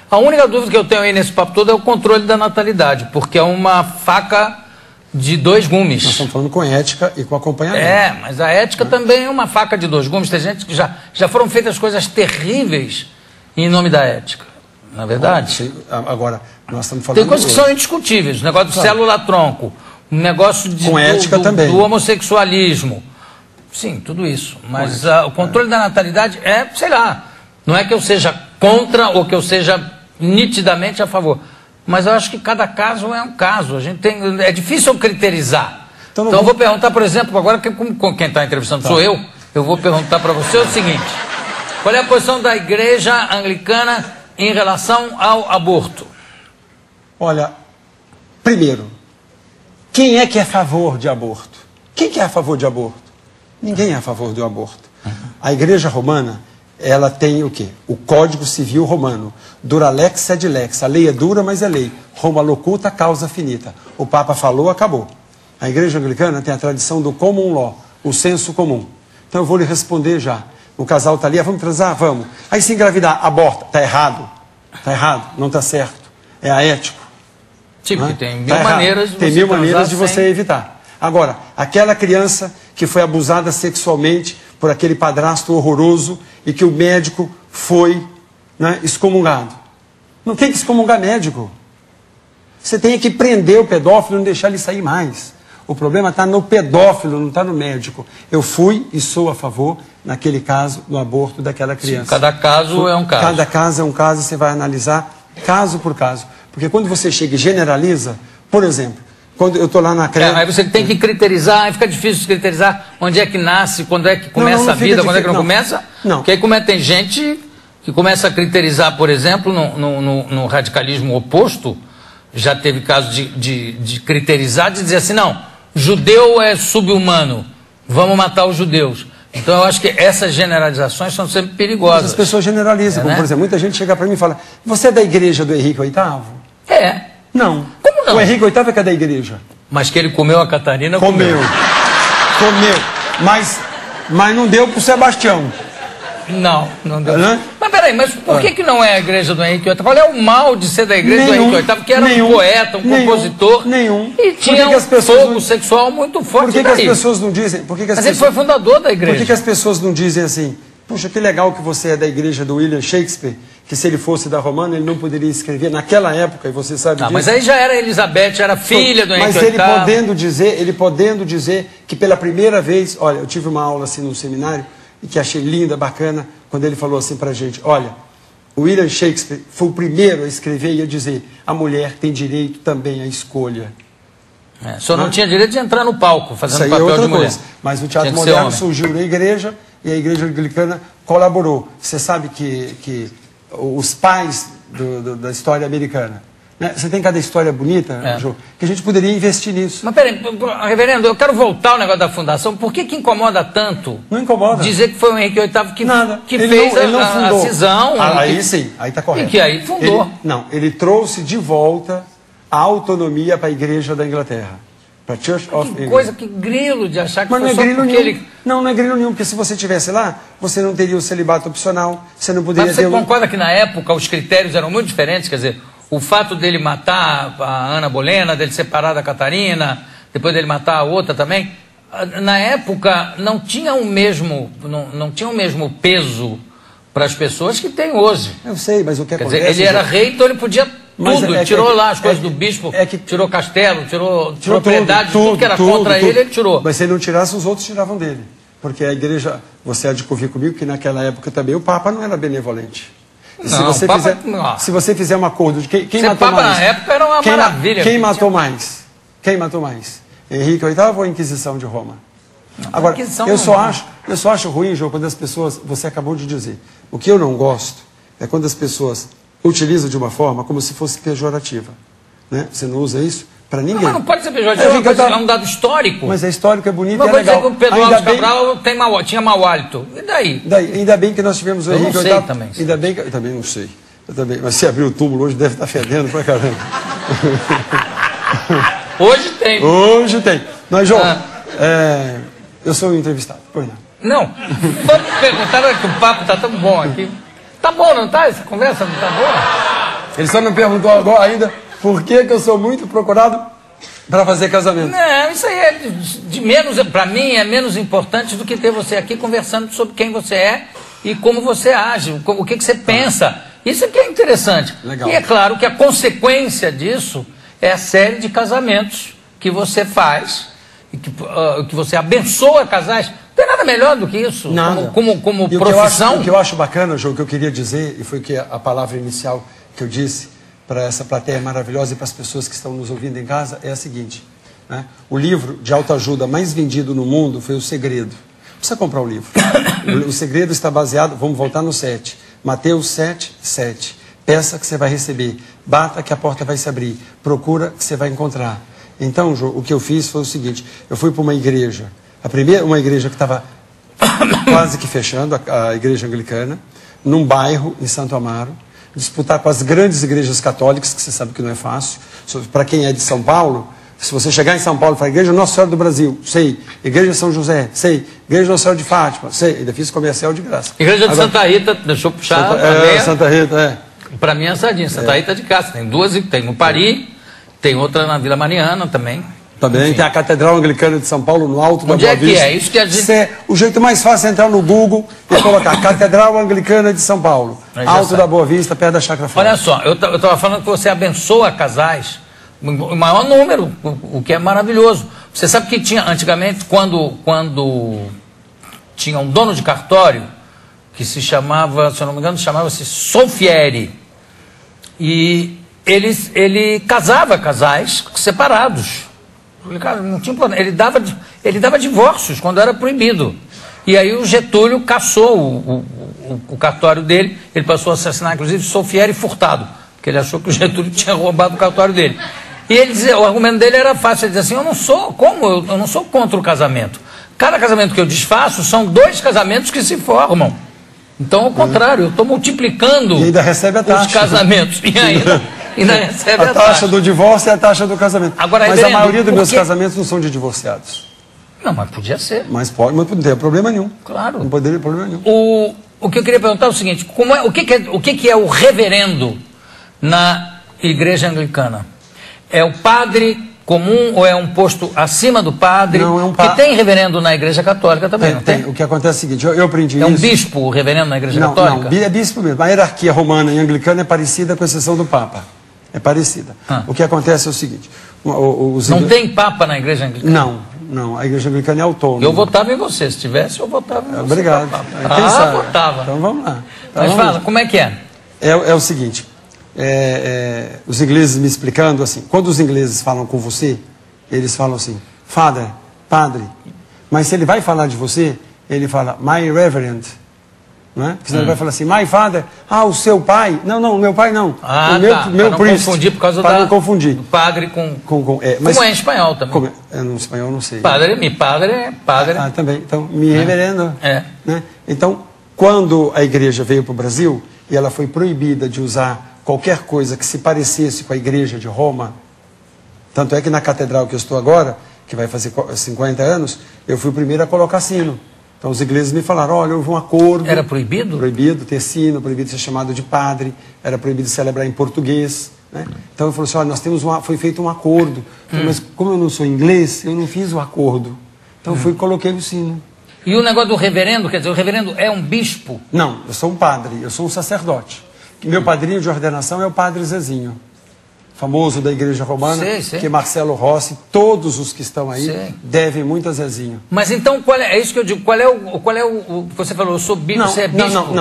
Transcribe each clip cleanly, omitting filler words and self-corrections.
A única dúvida que eu tenho aí nesse papo todo é o controle da natalidade, porque é uma faca de dois gumes. Nós estamos falando com ética e com acompanhamento. É, mas a ética também é uma faca de dois gumes. Tem gente que já foram feitas coisas terríveis em nome da ética, não é verdade? Agora, nós estamos falando... Tem coisas que são indiscutíveis, o negócio do célula-tronco, o negócio com ética também. Do homossexualismo. Sim, tudo isso. Mas o controle da natalidade é, sei lá, não é que eu seja contra ou que eu seja nitidamente a favor. Mas eu acho que cada caso é um caso. É difícil eu criterizar. Então eu vou perguntar, por exemplo, agora quem está entrevistando sou eu vou perguntar para você o seguinte: qual é a posição da igreja anglicana em relação ao aborto? Olha, primeiro, quem é que é a favor de aborto? Quem que é a favor de aborto? Ninguém é a favor do aborto. A igreja romana, ela tem o quê? O Código Civil Romano. Dura lex sed lex. A lei é dura, mas é lei. Roma locuta, causa finita. O Papa falou, acabou. A igreja anglicana tem a tradição do common law, o senso comum. Então eu vou lhe responder já. O casal está ali, vamos transar? Vamos. Aí se engravidar, aborta. Está errado. Está errado, não está certo. É aético. Sim, porque tem mil maneiras de você tem mil maneiras de você evitar. Agora, aquela criança que foi abusada sexualmente por aquele padrasto horroroso e que o médico foi, né, excomungado. Não tem que excomungar médico. Você tem que prender o pedófilo e não deixar ele sair mais. O problema está no pedófilo, não está no médico. Eu fui e sou a favor, naquele caso, do aborto daquela criança. Sim, cada caso é um caso. Cada caso é um caso, você vai analisar caso por caso. Porque quando você chega e generaliza, por exemplo, quando eu estou lá na creche... aí você tem que criterizar, aí fica difícil criterizar onde é que nasce, quando é que começa a vida, quando é que não começa. Não. Porque aí tem gente que começa a criterizar, por exemplo, no radicalismo oposto, já teve caso de criterizar, de dizer assim, não, judeu é sub-humano, vamos matar os judeus. Então eu acho que essas generalizações são sempre perigosas. Mas as pessoas generalizam, como, por exemplo, muita gente chega para mim e fala, você é da igreja do Henrique VIII? É. Não. Como não? O Henrique VIII é que é da igreja. Mas que ele comeu a Catarina, comeu. Mas não deu pro Sebastião. Não deu. Mas peraí, mas por que não é a igreja do Henrique VIII? Qual é o mal de ser da igreja do Henrique VIII? Porque era um poeta, um compositor. E tinha um fogo sexual muito forte. Por que as pessoas não dizem? Mas ele foi fundador da igreja. Por que as pessoas não dizem assim, puxa, que legal que você é da igreja do William Shakespeare, que se ele fosse da romana, ele não poderia escrever naquela época, e você sabe disso. Mas aí já era Elizabeth, era filha do Henrique VIII. Mas ele podendo dizer que pela primeira vez, olha, eu tive uma aula assim no seminário, e que achei linda, bacana, quando ele falou assim pra gente, olha, o William Shakespeare foi o primeiro a escrever e a dizer, a mulher tem direito também à escolha. Só não tinha direito de entrar no palco, fazendo papel de mulher. Mas o teatro moderno surgiu na igreja, e a igreja anglicana colaborou. Você sabe que os pais da história americana, né? Você tem cada história bonita, Jô, que a gente poderia investir nisso. Mas peraí, reverendo, eu quero voltar ao negócio da fundação. Por que incomoda tanto? Não incomoda. Dizer que foi o Henrique VIII que ele fez não fundou. A cisão. Aí sim, aí está correto. E que aí fundou. Ele trouxe de volta a autonomia para a igreja da Inglaterra. Para Church of England. Coisa, que grilo de achar que mas foi não é grilo nenhum. ele... Não é grilo nenhum, porque se você estivesse lá, você não teria o celibato opcional, você não poderia ter... Mas você concorda que na época os critérios eram muito diferentes? Quer dizer, o fato dele matar a Ana Bolena, dele separar da Catarina, depois dele matar a outra também, na época não tinha o mesmo peso para as pessoas que tem hoje. Eu sei, mas o que acontece... Quer dizer, ele era rei, então ele podia... tirou lá as coisas do bispo, tirou castelo, tirou propriedade, tudo que era contra ele tirou. Mas se ele não tirasse, os outros tiravam dele. Porque a igreja, você há de convir comigo, que naquela época também o Papa não era benevolente. E não, se você fizer um acordo de quem matou Papa mais... na época era uma maravilha. Quem matou mais? Quem matou mais? Henrique VIII ou a Inquisição de Roma? Agora, eu só acho ruim, João, quando as pessoas... Você acabou de dizer. O que eu não gosto é quando as pessoas... utiliza de uma forma como se fosse pejorativa. Né? Você não usa isso para ninguém. Mas não pode ser pejorativo, é um dado histórico. Mas é histórico, é bonito e é legal. Mas vou dizer que o Pedro Alves Cabral tinha mau hálito. E daí? Ainda bem que nós tivemos o Henrique VIII. Eu não sei também. Ainda bem que... Eu também não sei. Mas se abrir o túmulo hoje deve estar fedendo pra caramba. Hoje tem. Hoje tem. Mas, João, eu sou o entrevistado. Pois não. Não. Vamos perguntar que o papo está tão bom aqui. Tá bom, não tá? Essa conversa não tá boa? Ele só não perguntou agora ainda por que eu sou muito procurado para fazer casamento. Não, isso aí é de menos, para mim é menos importante do que ter você aqui conversando sobre quem você é e como você age, o que você pensa. Isso é que é interessante. Legal. E é claro que a consequência disso é a série de casamentos que você faz, e que você abençoa casais. Não tem nada melhor do que isso, Nada. como E profissão. o que eu acho bacana, João, que eu queria dizer, e foi que a palavra inicial que eu disse para essa plateia maravilhosa e para as pessoas que estão nos ouvindo em casa, é a seguinte, né? O livro de autoajuda mais vendido no mundo foi O Segredo. Não precisa comprar o livro. O Segredo está baseado, vamos voltar no 7. Mateus 7, 7. Peça que você vai receber. Bata que a porta vai se abrir. Procura que você vai encontrar. Então, João, o que eu fiz foi o seguinte. Eu fui para uma igreja. Uma igreja que estava quase que fechando, a igreja anglicana, num bairro em Santo Amaro. Disputar com as grandes igrejas católicas, que você sabe que não é fácil. Para quem é de São Paulo, se você chegar em São Paulo e falar, Igreja Nossa Senhora do Brasil, sei. Igreja São José, sei. Igreja Nossa Senhora de Fátima, sei. Ainda fiz comercial de graça. Igreja de Santa Rita, deixa eu puxar. Santa Rita, é. Para mim é Sardinha, Santa Rita de Cássia. Tem duas, tem no Paris, tem outra na Vila Mariana também. Também tem a Catedral Anglicana de São Paulo, no alto da Boa Vista. Onde é que é? Isso que a gente... O jeito mais fácil é entrar no Google e colocar Catedral Anglicana de São Paulo, alto da Boa Vista, perto da Chácara Flora. Olha só, eu estava falando que você abençoa casais, o maior número, o que é maravilhoso. Você sabe que tinha, antigamente, quando tinha um dono de cartório, que se chamava, se eu não me engano, chamava-se Solfieri, e ele casava casais separados. Não tinha problema. Ele dava divórcios quando era proibido. E aí o Getúlio cassou o cartório dele. Ele passou a assassinar, inclusive, Solfieri Furtado, porque ele achou que o Getúlio tinha roubado o cartório dele. E ele dizia, o argumento dele era fácil. Ele dizia assim, eu não sou contra o casamento. Cada casamento que eu desfaço são 2 casamentos que se formam. Então, ao contrário, eu estou multiplicando e ainda recebe a taxa, os casamentos. E ainda recebe a taxa do divórcio e a taxa do casamento. Agora, mas a maioria dos meus casamentos não são de divorciados. Não, mas podia ser. Mas pode, mas não tem problema nenhum. Claro. Não poderia ter problema nenhum. O que eu queria perguntar é o seguinte, o que é o reverendo na igreja anglicana? É o padre comum ou é um posto acima do padre? Não, é um que tem reverendo na igreja católica também, tem? O que acontece é o seguinte, eu aprendi isso... É um bispo o reverendo na igreja católica? Não, é bispo mesmo. A hierarquia romana e anglicana é parecida com exceção do Papa. É parecida. O que acontece é o seguinte... Não tem Papa na igreja anglicana? Não. A igreja anglicana é autônoma. Eu votava em você. Se tivesse, eu votava em você. Obrigado. Votava. Então vamos lá. Mas fala, como é que é? É o seguinte... os ingleses me explicando assim, quando os ingleses falam com você, eles falam assim, Father, padre, mas se ele vai falar de você, ele fala, my reverend, não é? Porque senão ele vai falar assim, my father, o seu pai, não, meu pai não, o meu priest, confundir por causa não confundir. do padre com mas, como é em espanhol também. No espanhol não sei. Mi padre é padre. Também, então, mi reverendo. Né? Então, quando a igreja veio para o Brasil, e ela foi proibida de usar qualquer coisa que se parecesse com a igreja de Roma, tanto é que na catedral que eu estou agora, que vai fazer 50 anos, eu fui o primeiro a colocar sino. Então os ingleses me falaram, olha, houve um acordo... Era proibido? Proibido ter sino, proibido ser chamado de padre, era proibido celebrar em português. Né? Então eu falei assim, olha, foi feito um acordo. Falei, mas como eu não sou inglês, eu não fiz o acordo. Então eu fui e coloquei o sino. E o negócio do reverendo, quer dizer, o reverendo é um bispo? Não, eu sou um padre, eu sou um sacerdote. Meu padrinho de ordenação é o padre Zezinho, famoso da igreja romana, que Marcelo Rossi, todos os que estão aí, devem muito a Zezinho. Mas então, é isso que eu digo, qual é o você falou, eu sou bispo, você é bispo?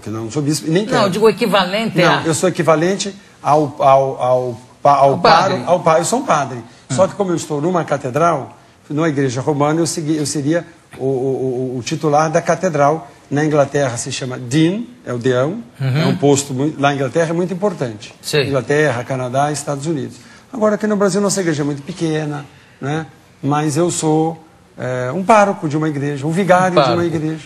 Não sou bispo, nem quero. Não, eu digo equivalente eu sou equivalente ao padre. Eu sou um padre, só que como eu estou numa catedral, numa igreja romana, eu seria o titular da catedral. Na Inglaterra se chama Dean, é o deão, é um posto, lá na Inglaterra é muito importante. Inglaterra, Canadá e Estados Unidos. Agora aqui no Brasil nossa igreja é muito pequena, né? Mas eu sou um pároco de uma igreja, um vigário de uma igreja.